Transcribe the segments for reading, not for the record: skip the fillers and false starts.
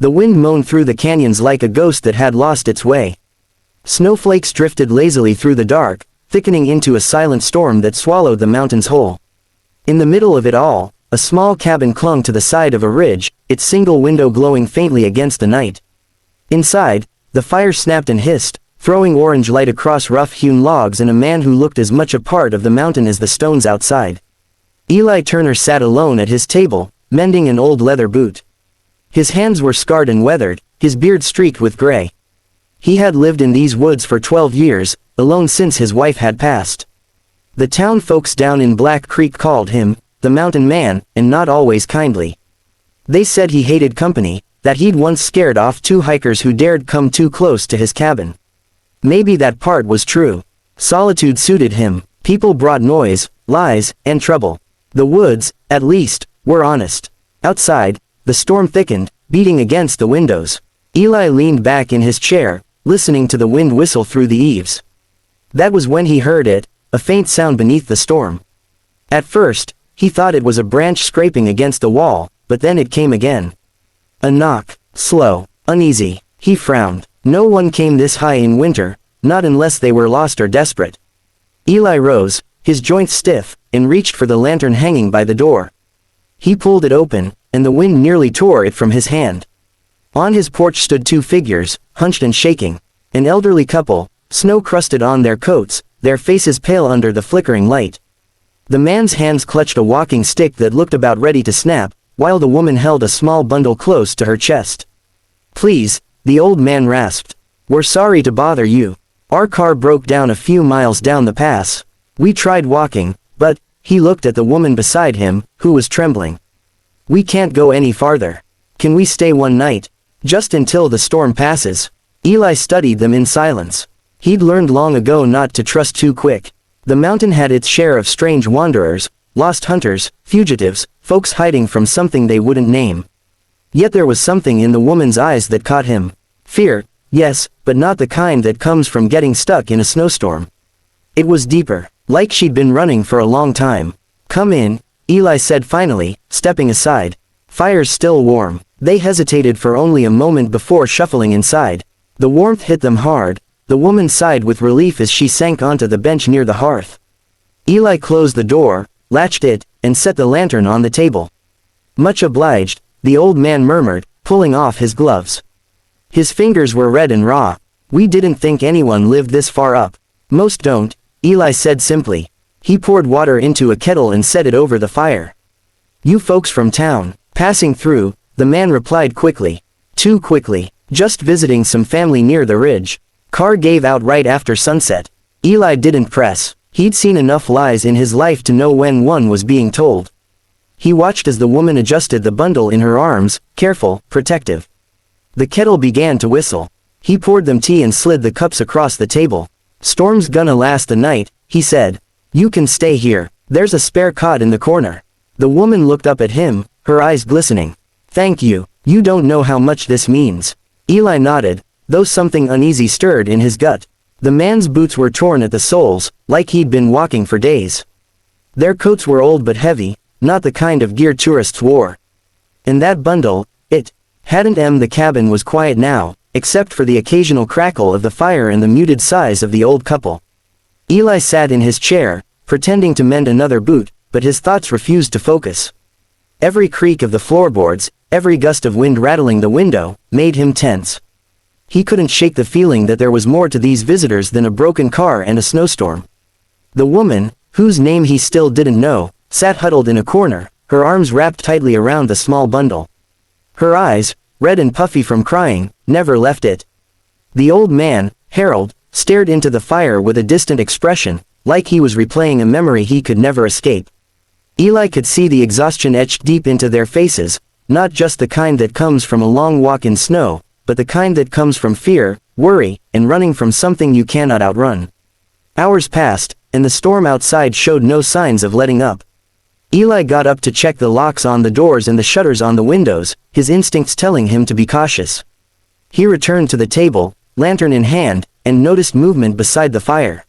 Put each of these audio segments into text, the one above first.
The wind moaned through the canyons like a ghost that had lost its way. Snowflakes drifted lazily through the dark, thickening into a silent storm that swallowed the mountains whole. In the middle of it all, a small cabin clung to the side of a ridge, its single window glowing faintly against the night. Inside, the fire snapped and hissed, throwing orange light across rough-hewn logs and a man who looked as much a part of the mountain as the stones outside. Eli Turner sat alone at his table, mending an old leather boot. His hands were scarred and weathered, his beard streaked with gray. He had lived in these woods for 12 years, alone since his wife had passed. The town folks down in Black Creek called him the Mountain Man, and not always kindly. They said he hated company, that he'd once scared off 2 hikers who dared come too close to his cabin. Maybe that part was true. Solitude suited him. People brought noise, lies, and trouble. The woods, at least, were honest. Outside, the storm thickened, beating against the windows. Eli leaned back in his chair, listening to the wind whistle through the eaves. That was when he heard it, a faint sound beneath the storm. At first, he thought it was a branch scraping against the wall, but then it came again. A knock, slow, uneasy. He frowned. No one came this high in winter, not unless they were lost or desperate. Eli rose, his joints stiff, and reached for the lantern hanging by the door. He pulled it open, and the wind nearly tore it from his hand. On his porch stood 2 figures, hunched and shaking. An elderly couple, snow crusted on their coats, their faces pale under the flickering light. The man's hands clutched a walking stick that looked about ready to snap, while the woman held a small bundle close to her chest. "Please," the old man rasped. "We're sorry to bother you. Our car broke down a few miles down the pass. We tried walking, but," he looked at the woman beside him, who was trembling. "We can't go any farther. Can we stay one night? Just until the storm passes?" Eli studied them in silence. He'd learned long ago not to trust too quick. The mountain had its share of strange wanderers, lost hunters, fugitives, folks hiding from something they wouldn't name. Yet there was something in the woman's eyes that caught him. Fear, yes, but not the kind that comes from getting stuck in a snowstorm. It was deeper, like she'd been running for a long time. "Come in," Eli said finally, stepping aside. "Fire's still warm." They hesitated for only a moment before shuffling inside. The warmth hit them hard. The woman sighed with relief as she sank onto the bench near the hearth. Eli closed the door, latched it, and set the lantern on the table. "Much obliged," the old man murmured, pulling off his gloves. His fingers were red and raw. "We didn't think anyone lived this far up." "Most don't," Eli said simply. He poured water into a kettle and set it over the fire. "You folks from town?" "Passing through," the man replied quickly. "Too quickly. Just visiting some family near the ridge. Car gave out right after sunset." Eli didn't press. He'd seen enough lies in his life to know when one was being told. He watched as the woman adjusted the bundle in her arms, careful, protective. The kettle began to whistle. He poured them tea and slid the cups across the table. "Storm's gonna last the night," he said. "You can stay here. There's a spare cot in the corner." The woman looked up at him, her eyes glistening. "Thank you. You don't know how much this means." Eli nodded, though something uneasy stirred in his gut. The man's boots were torn at the soles, like he'd been walking for days. Their coats were old but heavy, not the kind of gear tourists wore. And that bundle, it hadn't. The cabin was quiet now, except for the occasional crackle of the fire and the muted sighs of the old couple. Eli sat in his chair, pretending to mend another boot, but his thoughts refused to focus. Every creak of the floorboards, every gust of wind rattling the window, made him tense. He couldn't shake the feeling that there was more to these visitors than a broken car and a snowstorm. The woman, whose name he still didn't know, sat huddled in a corner, her arms wrapped tightly around the small bundle. Her eyes, red and puffy from crying, never left it. The old man, Harold, stared into the fire with a distant expression, like he was replaying a memory he could never escape. Eli could see the exhaustion etched deep into their faces, not just the kind that comes from a long walk in snow, but the kind that comes from fear, worry, and running from something you cannot outrun. Hours passed, and the storm outside showed no signs of letting up. Eli got up to check the locks on the doors and the shutters on the windows, his instincts telling him to be cautious. He returned to the table, lantern in hand, and noticed movement beside the fire.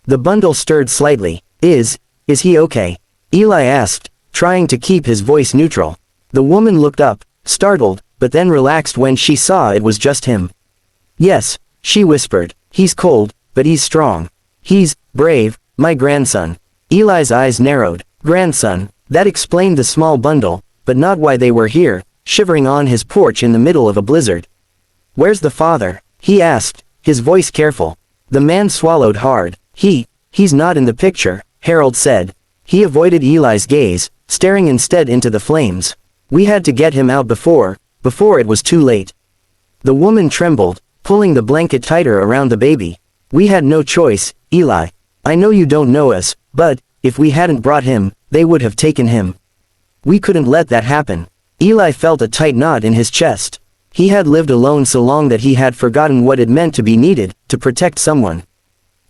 The bundle stirred slightly. Is he okay?" Eli asked, trying to keep his voice neutral. The woman looked up, startled, but then relaxed when she saw it was just him. "Yes," she whispered. "He's cold, but he's strong. He's brave, my grandson." Eli's eyes narrowed. Grandson, that explained the small bundle, but not why they were here, shivering on his porch in the middle of a blizzard. "Where's the father?" he asked, his voice careful. The man swallowed hard. He's not in the picture," Harold said. He avoided Eli's gaze, staring instead into the flames. "We had to get him out before it was too late." The woman trembled, pulling the blanket tighter around the baby. "We had no choice, Eli. I know you don't know us, but, if we hadn't brought him, they would have taken him. We couldn't let that happen." Eli felt a tight knot in his chest. He had lived alone so long that he had forgotten what it meant to be needed, to protect someone.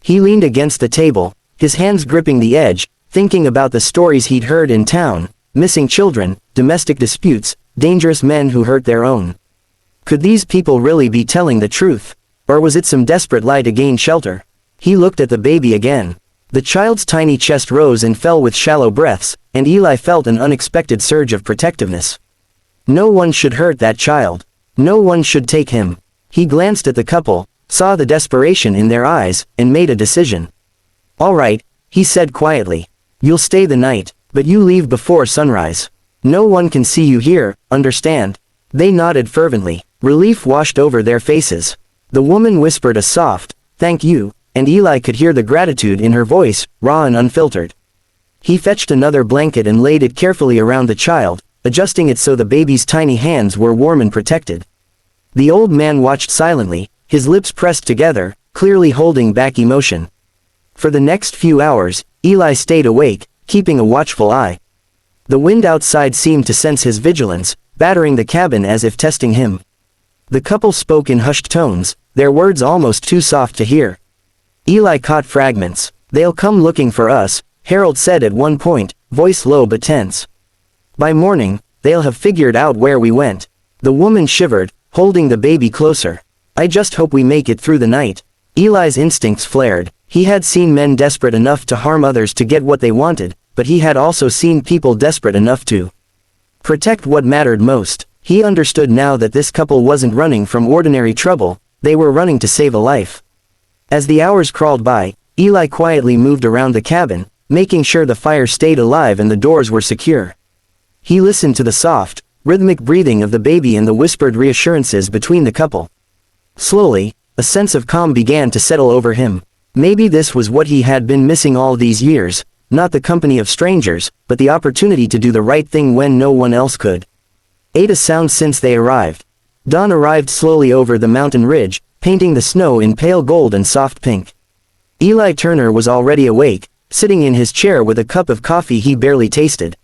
He leaned against the table, his hands gripping the edge, thinking about the stories he'd heard in town, missing children, domestic disputes, dangerous men who hurt their own. Could these people really be telling the truth? Or was it some desperate lie to gain shelter? He looked at the baby again. The child's tiny chest rose and fell with shallow breaths, and Eli felt an unexpected surge of protectiveness. No one should hurt that child. No one should take him. He glanced at the couple, saw the desperation in their eyes, and made a decision. "All right," he said quietly. "You'll stay the night, but you leave before sunrise. No one can see you here, understand?" They nodded fervently. Relief washed over their faces. The woman whispered a soft, "Thank you," and Eli could hear the gratitude in her voice, raw and unfiltered. He fetched another blanket and laid it carefully around the child, adjusting it so the baby's tiny hands were warm and protected. The old man watched silently, his lips pressed together, clearly holding back emotion. For the next few hours, Eli stayed awake, keeping a watchful eye. The wind outside seemed to sense his vigilance, battering the cabin as if testing him. The couple spoke in hushed tones, their words almost too soft to hear. Eli caught fragments. "They'll come looking for us," Harold said at one point, voice low but tense. "By morning, they'll have figured out where we went." The woman shivered, holding the baby closer. "I just hope we make it through the night." Eli's instincts flared. He had seen men desperate enough to harm others to get what they wanted, but he had also seen people desperate enough to protect what mattered most. He understood now that this couple wasn't running from ordinary trouble, they were running to save a life. As the hours crawled by, Eli quietly moved around the cabin, making sure the fire stayed alive and the doors were secure. He listened to the soft, rhythmic breathing of the baby and the whispered reassurances between the couple. Slowly, a sense of calm began to settle over him. Maybe this was what he had been missing all these years, not the company of strangers, but the opportunity to do the right thing when no one else could. 8 a sound since they arrived. Dawn arrived slowly over the mountain ridge, painting the snow in pale gold and soft pink. Eli Turner was already awake, sitting in his chair with a cup of coffee he barely tasted.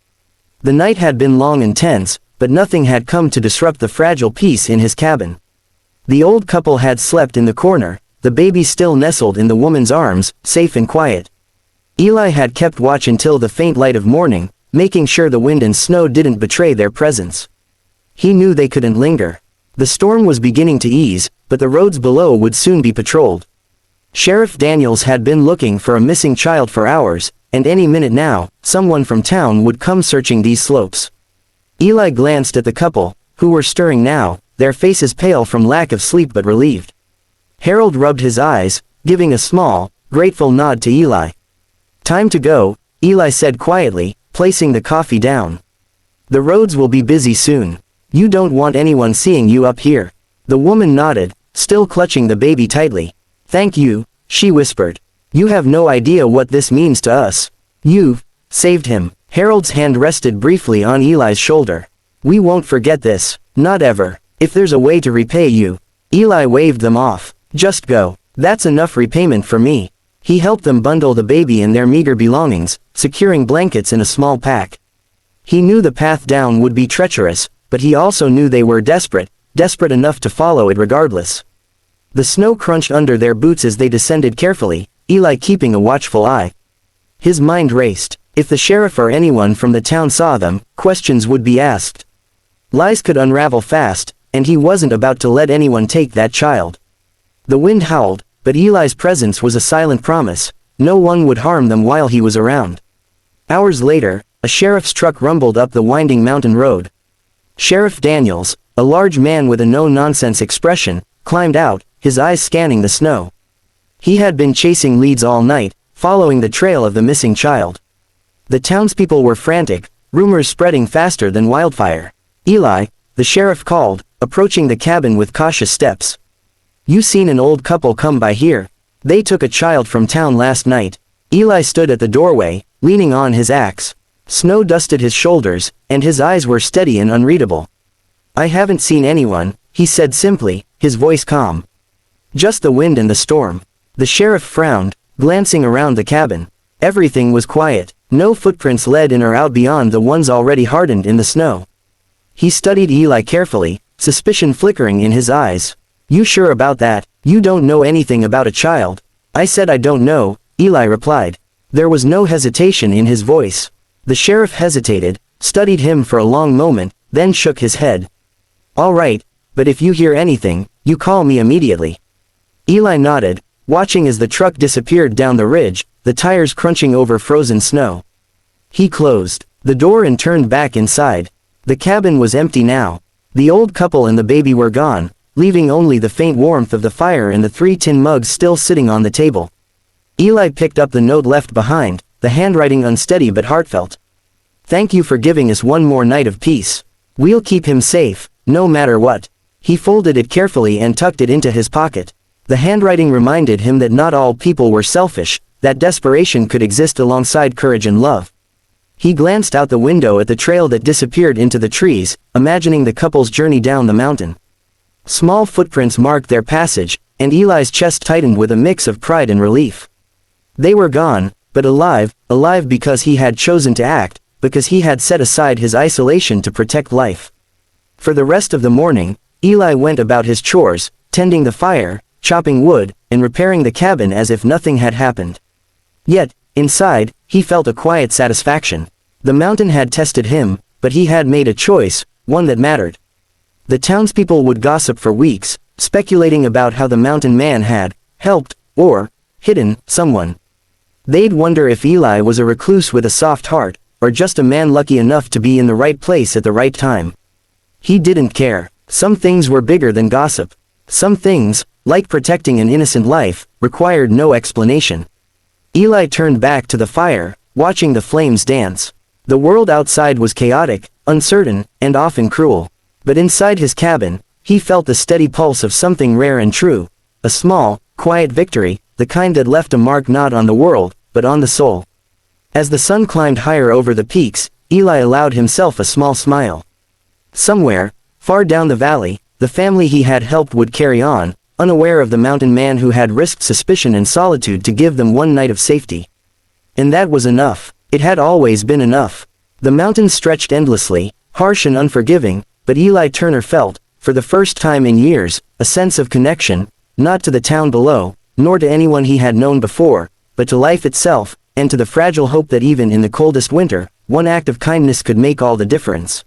The night had been long and tense, but nothing had come to disrupt the fragile peace in his cabin. The old couple had slept in the corner, the baby still nestled in the woman's arms, safe and quiet. Eli had kept watch until the faint light of morning, making sure the wind and snow didn't betray their presence. He knew they couldn't linger. The storm was beginning to ease, but the roads below would soon be patrolled. Sheriff Daniels had been looking for a missing child for hours, and any minute now, someone from town would come searching these slopes. Eli glanced at the couple, who were stirring now, their faces pale from lack of sleep but relieved. Harold rubbed his eyes, giving a small, grateful nod to Eli. "Time to go," Eli said quietly, placing the coffee down. "The roads will be busy soon. You don't want anyone seeing you up here." The woman nodded, still clutching the baby tightly. "Thank you," she whispered. "You have no idea what this means to us. You've saved him." Harold's hand rested briefly on Eli's shoulder. "We won't forget this, not ever. If there's a way to repay you." Eli waved them off. "Just go. That's enough repayment for me." He helped them bundle the baby and their meager belongings, securing blankets in a small pack. He knew the path down would be treacherous, but he also knew they were desperate enough to follow it regardless. The snow crunched under their boots as they descended carefully, Eli keeping a watchful eye. His mind raced. If the sheriff or anyone from the town saw them, questions would be asked. Lies could unravel fast, and he wasn't about to let anyone take that child. The wind howled, but Eli's presence was a silent promise. No one would harm them while he was around. Hours later, a sheriff's truck rumbled up the winding mountain road. "Sheriff Daniels," A large man with a no-nonsense expression climbed out, his eyes scanning the snow. He had been chasing leads all night, following the trail of the missing child. The townspeople were frantic, rumors spreading faster than wildfire. "Eli," the sheriff called, approaching the cabin with cautious steps. "You seen an old couple come by here? They took a child from town last night." Eli stood at the doorway, leaning on his axe. Snow dusted his shoulders, and his eyes were steady and unreadable. "I haven't seen anyone," he said simply, his voice calm. "Just the wind and the storm." The sheriff frowned, glancing around the cabin. Everything was quiet. No footprints led in or out beyond the ones already hardened in the snow. He studied Eli carefully, suspicion flickering in his eyes. "You sure about that? You don't know anything about a child?" "I said I don't know," Eli replied. There was no hesitation in his voice. The sheriff hesitated, studied him for a long moment, then shook his head. "All right, but if you hear anything, you call me immediately." Eli nodded, watching as the truck disappeared down the ridge, the tires crunching over frozen snow. He closed the door and turned back inside. The cabin was empty now. The old couple and the baby were gone, leaving only the faint warmth of the fire and the 3 tin mugs still sitting on the table. Eli picked up the note left behind, the handwriting unsteady but heartfelt. "Thank you for giving us one more night of peace. We'll keep him safe, no matter what." He folded it carefully and tucked it into his pocket. The handwriting reminded him that not all people were selfish, that desperation could exist alongside courage and love. He glanced out the window at the trail that disappeared into the trees, imagining the couple's journey down the mountain. Small footprints marked their passage, and Eli's chest tightened with a mix of pride and relief. They were gone, but alive, alive because he had chosen to act, because he had set aside his isolation to protect life. For the rest of the morning, Eli went about his chores, tending the fire, chopping wood, and repairing the cabin as if nothing had happened. Yet, inside, he felt a quiet satisfaction. The mountain had tested him, but he had made a choice, one that mattered. The townspeople would gossip for weeks, speculating about how the mountain man had helped, or hidden, someone. They'd wonder if Eli was a recluse with a soft heart, or just a man lucky enough to be in the right place at the right time. He didn't care. Some things were bigger than gossip. Some things, like protecting an innocent life, required no explanation. Eli turned back to the fire, watching the flames dance. The world outside was chaotic, uncertain, and often cruel. But inside his cabin, he felt the steady pulse of something rare and true. A small, quiet victory, the kind that left a mark not on the world, but on the soul. As the sun climbed higher over the peaks, Eli allowed himself a small smile. Somewhere, far down the valley, the family he had helped would carry on, unaware of the mountain man who had risked suspicion and solitude to give them one night of safety. And that was enough. It had always been enough. The mountains stretched endlessly, harsh and unforgiving, but Eli Turner felt, for the first time in years, a sense of connection, not to the town below, nor to anyone he had known before, but to life itself, and to the fragile hope that even in the coldest winter, one act of kindness could make all the difference.